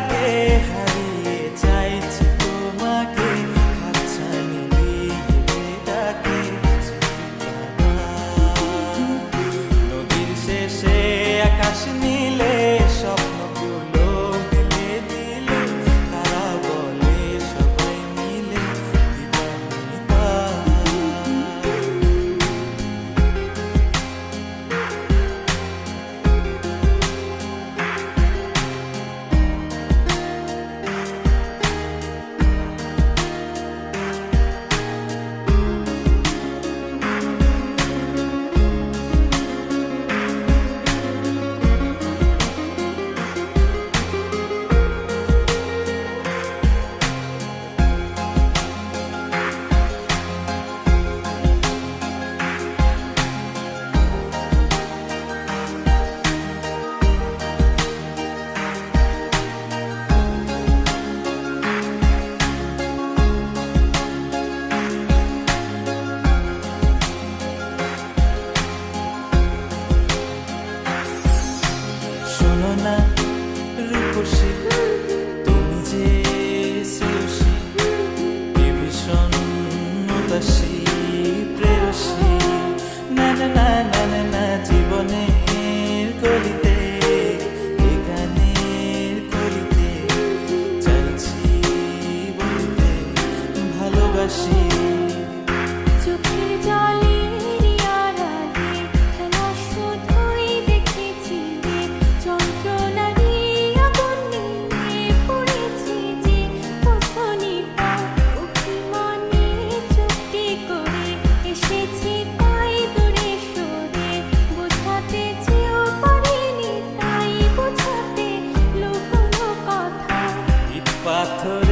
লাগে হারিয়ে চাইছি তোমাকে হাতছানি দিয়ে ডাকে নদীর শেষে আকাশ নীলে স্বপ্নগুলো দিলে দিলে তারা বলে সবাই মিলে দিবানিতা শোনো না রূপসী তুমি যে শ্রেয়সী কে ভীষণ উদাসী প্রেয়সী না না না না না না জীবনের কলিতে এ গানের কলিতে চাইছি বলতে ভালোবাসি চোখের জলের আড়ালে খেলা শুধুই দেখেছি যে যন্ত্রণারই আগুন নিয়ে পড়েছি যে কখনিকা অভিমানে চুক্তি করে এসেছি তাই দূরে সরে বোঝাতে চেয়েও পারিনি তাই বোঝাতে লুকোনো কথা ইট পাথর